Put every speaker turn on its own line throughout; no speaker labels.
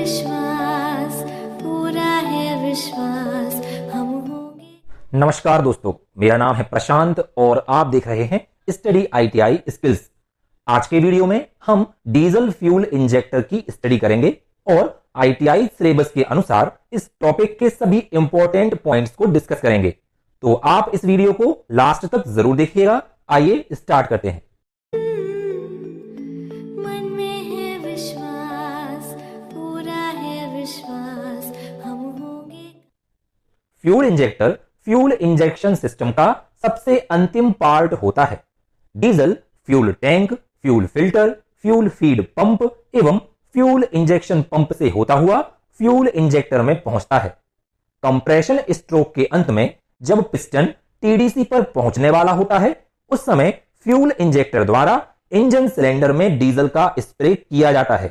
विश्वास, पूरा है विश्वास हम होंगे।
नमस्कार दोस्तों, मेरा नाम है प्रशांत और आप देख रहे हैं स्टडी ITI स्किल्स। आज के वीडियो में हम डीजल फ्यूल इंजेक्टर की स्टडी करेंगे और ITI सिलेबस के अनुसार इस टॉपिक के सभी इंपॉर्टेंट पॉइंट्स को डिस्कस करेंगे। तो आप इस वीडियो को लास्ट तक जरूर देखिएगा। आइए स्टार्ट करते हैं।
मन में है विश्वास, पूरा है विश्वास हम होंगे।
Fuel injector fuel injection system का सबसे अंतिम पार्ट होता है। Diesel fuel tank, fuel filter, fuel feed pump एवं फ्यूल इंजेक्शन पंप से होता हुआ फ्यूल इंजेक्टर में पहुंचता है। कंप्रेशन स्ट्रोक के अंत में जब पिस्टन TDC पर पहुंचने वाला होता है, उस समय फ्यूल इंजेक्टर द्वारा इंजन सिलेंडर में डीजल का स्प्रे किया जाता है।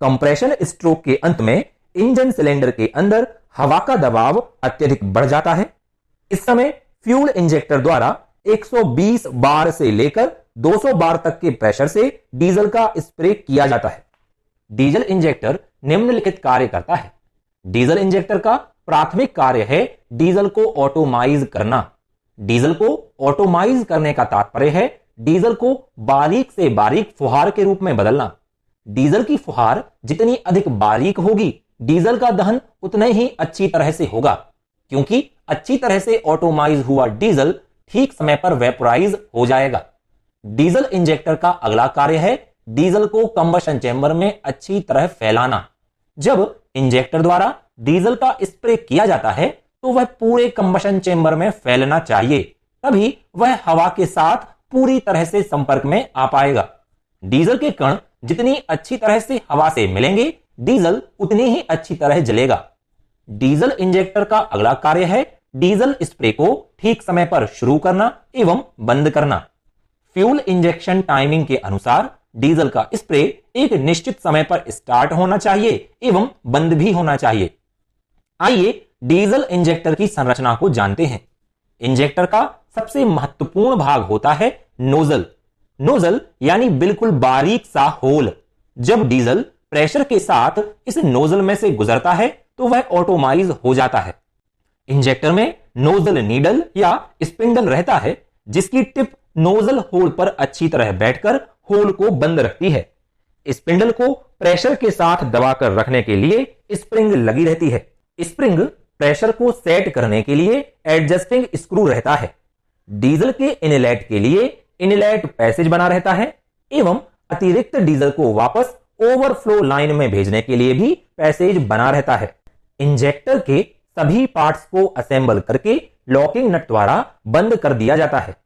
कंप्रेशन स्ट्रोक के अंत में इंजन सिलेंडर के अंदर हवा का दबाव अत्यधिक बढ़ जाता है। इस समय फ्यूल इंजेक्टर द्वारा 120 बार से लेकर 200 बार तक के प्रेशर से डीजल का स्प्रे किया जाता है। डीजल इंजेक्टर निम्नलिखित कार्य करता है। डीजल इंजेक्टर का प्राथमिक कार्य है डीजल को ऑटोमाइज करना। डीजल को ऑटोमाइज करने का तात्पर्य है डीजल को बारीक से बारीक फुहार के रूप में बदलना। डीजल की फुहार जितनी अधिक बारीक होगी, डीजल का दहन उतने ही अच्छी तरह से होगा, क्योंकि अच्छी तरह से ऑटोमाइज हुआ डीजल ठीक समय पर वेपोराइज हो जाएगा। डीजल इंजेक्टर का अगला कार्य है डीजल को कंबशन चेंबर में अच्छी तरह फैलाना। जब इंजेक्टर द्वारा डीजल का स्प्रे किया जाता है तो वह पूरे कंबशन चेंबर में फैलना चाहिए, तभी वह हवा के साथ पूरी तरह से संपर्क में आ पाएगा। डीजल के कण जितनी अच्छी तरह से हवा से मिलेंगे, डीजल उतनी ही अच्छी तरह जलेगा। डीजल इंजेक्टर का अगला कार्य है डीजल स्प्रे को ठीक समय पर शुरू करना एवं बंद करना। फ्यूल इंजेक्शन टाइमिंग के अनुसार डीजल का स्प्रे एक निश्चित समय पर स्टार्ट होना चाहिए एवं बंद भी होना चाहिए। आइए डीजल इंजेक्टर की संरचना को जानते हैं। इंजेक्टर का सबसे महत्वपूर्ण भाग होता है नोजल। नोजल यानी बिल्कुल बारीक सा होल। जब डीजल प्रेशर के साथ इस नोजल में से गुजरता है तो वह ऑटोमाइज हो जाता है। इंजेक्टर में नोजल नीडल या स्पिंडल रहता है, जिसकी टिप नोजल होल पर अच्छी तरह बैठकर होल को बंद रखती है। स्पिंडल को प्रेशर के साथ दबाकर रखने के लिए स्प्रिंग लगी रहती है। स्प्रिंग प्रेशर को सेट करने के लिए एडजस्टिंग स्क्रू रहता है। डीजल के इनलेट के लिए इनलेट पैसेज बना रहता है एवं अतिरिक्त डीजल को वापस ओवरफ्लो लाइन में भेजने के लिए भी पैसेज बना रहता है। इंजेक्टर के सभी पार्ट्स को असेंबल करके लॉकिंग नट द्वारा बंद कर दिया जाता है।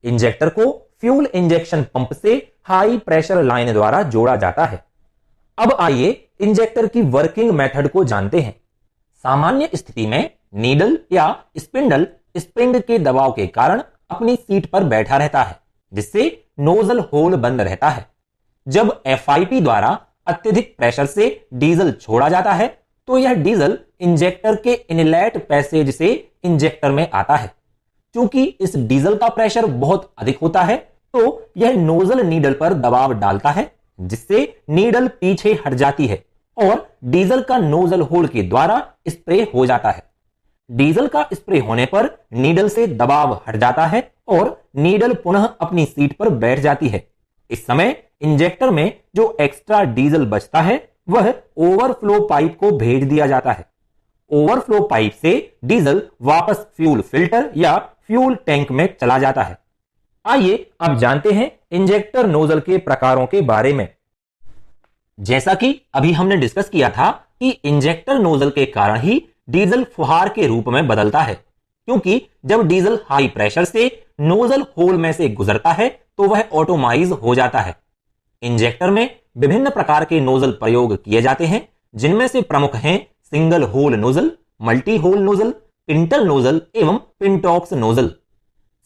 इंजेक्टर को फ्यूल इंजेक्शन पंप से हाई प्रेशर लाइन द्वारा जोड़ा जाता है। अब आइए इंजेक्टर की वर्किंग मेथड को जानते हैं। सामान्य स्थिति में नीडल या स्पिंडल स्प्रिंग के दबाव के कारण अपनी सीट पर बैठा रहता है, जिससे नोजल होल बंद रहता है। जब FIP द्वारा अत्यधिक प्रेशर से डीजल छोड़ा जाता है तो यह डीजल इंजेक्टर के इनलेट पैसेज से इंजेक्टर में आता है। क्योंकि इस डीजल का प्रेशर बहुत अधिक होता है तो यह नोजल नीडल पर दबाव डालता है, जिससे नीडल पीछे हट जाती है और डीजल का नोजल होल के द्वारा स्प्रे हो जाता है। डीजल का स्प्रे होने पर नीडल से दबाव हट जाता है और नीडल पुनः अपनी सीट पर बैठ जाती है। इस समय इंजेक्टर में जो एक्स्ट्रा डीजल बचता है वह ओवरफ्लो पाइप को भेज दिया जाता है। ओवरफ्लो पाइप से डीजल वापस फ्यूल फिल्टर या फ्यूल टैंक में चला जाता है। आइए अब जानते हैं इंजेक्टर नोजल के प्रकारों के बारे में। जैसा कि अभी हमने डिस्कस किया था कि इंजेक्टर नोजल के कारण ही डीजल फुहार के रूप में बदलता है, क्योंकि जब डीजल हाई प्रेशर से नोजल होल में से गुजरता है तो वह ऑटोमाइज हो जाता है। इंजेक्टर में विभिन्न प्रकार के नोजल प्रयोग किए जाते हैं, जिनमें से प्रमुख हैं single hole nozzle, multi hole nozzle, pintle nozzle एवं pintaux nozzle.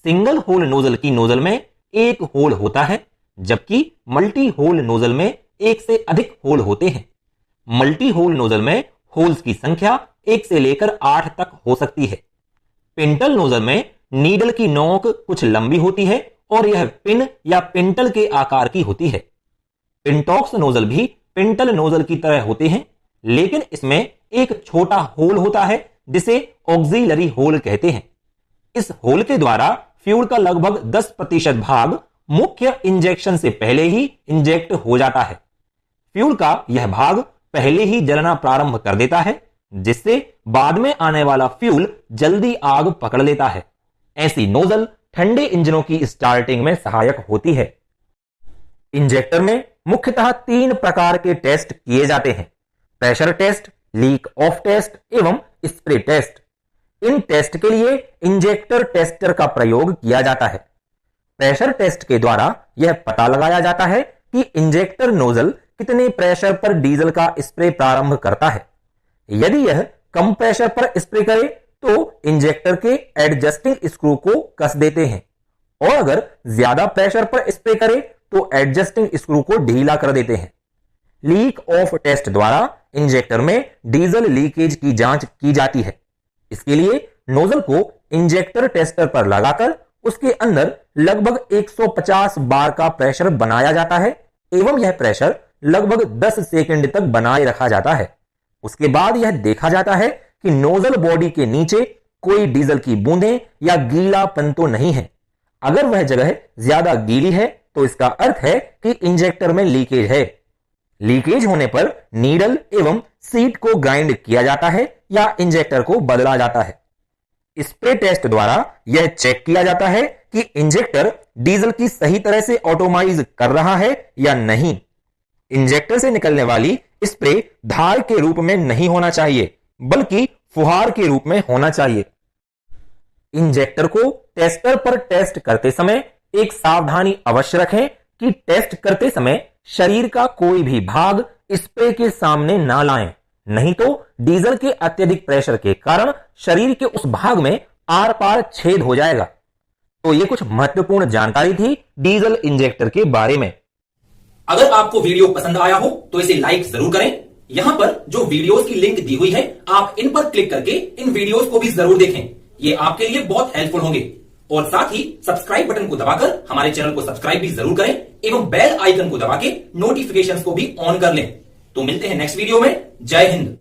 Single hole nozzle की नोजल में एक होल होता है, जबकि मल्टी होल नोजल में एक से अधिक होल होते हैं। मल्टी होल नोजल में होल्स की संख्या 1 से लेकर 8 तक हो सकती है। पिंटल नोजल में नीडल की नोक कुछ लंबी होती है और यह पिन या पिंटल के आकार की होती है। पिंटॉक्स नोजल भी पिंटल नोजल की तरह होते हैं, लेकिन इसमें एक छोटा होल होता है जिसे ऑक्सिलरी होल कहते हैं। इस होल के द्वारा फ्यूल का लगभग 10% भाग मुख्य इंजेक्शन से पहले ही इंजेक्ट हो जाता है। फ्यूल का यह भाग पहले ही जलना प्रारंभ कर देता है, जिससे बाद में आने वाला फ्यूल जल्दी आग पकड़ लेता है। ऐसी नोजल ठंडे इंजनों की स्टार्टिंग में सहायक होती है। इंजेक्टर में मुख्यतः 3 प्रकार के टेस्ट किए जाते हैं: pressure test, leak off test एवं स्प्रे टेस्ट। इन टेस्ट के लिए इंजेक्टर टेस्टर का प्रयोग किया जाता है। प्रेशर टेस्ट के द्वारा यह पता लगाया जाता है कि इंजेक्टर नोजल कितने प्रेशर पर डीजल का स्प्रे प्रारंभ करता है। यदि यह कम प्रेशर पर स्प्रे करे तो इंजेक्टर के एडजस्टिंग स्क्रू को कस देते हैं, और अगर ज्यादा प्रेशर पर स्प्रे करे तो एडजस्टिंग स्क्रू को ढीला कर देते हैं। लीक ऑफ टेस्ट द्वारा इंजेक्टर में डीजल लीकेज की जांच की जाती है। इसके लिए नोजल को इंजेक्टर टेस्टर पर लगाकर उसके अंदर लगभग 150 बार का प्रेशर बनाया जाता है एवं यह प्रेशर लगभग 10 सेकंड तक बनाए रखा जाता है। उसके बाद यह देखा जाता है कि नोजल बॉडी के नीचे कोई डीजल की बूंदें या गीलापन तो नहीं है। अगर वह जगह ज्यादा गीली है तो इसका अर्थ है कि इंजेक्टर में लीकेज है। लीकेज होने पर नीडल एवं सीट को ग्राइंड किया जाता है या इंजेक्टर को बदला जाता है। स्प्रे टेस्ट द्वारा यह चेक किया जाता है कि इंजेक्टर डीजल की सही तरह से ऑटोमाइज कर रहा है या नहीं। इंजेक्टर से निकलने वाली स्प्रे धार के रूप में नहीं होना चाहिए, बल्कि फुहार के रूप में होना चाहिए। इंजेक्टर को टेस्टर पर टेस्ट करते समय एक सावधानी अवश्य रखें कि टेस्ट करते समय शरीर का कोई भी भाग स्प्रे के सामने ना लाएं, नहीं तो डीजल के अत्यधिक प्रेशर के कारण शरीर के उस भाग में आर पार छेद हो जाएगा। तो ये कुछ महत्वपूर्ण जानकारी थी डीजल इंजेक्टर के बारे में।
अगर आपको वीडियो पसंद आया हो तो इसे लाइक जरूर करें। यहां पर जो वीडियोस की लिंक दी हुई है, आप इन पर क्लिक करके इन वीडियोस को भी जरूर देखें। ये आपके लिए बहुत हेल्पफुल होंगे। और साथ ही सब्सक्राइब बटन को दबाकर हमारे चैनल को सब्सक्राइब भी जरूर करें एवं बेल आइकन को दबा के नोटिफिकेशंस को भी ऑन कर लें। तो मिलते हैं नेक्स्ट वीडियो में। जय हिंद।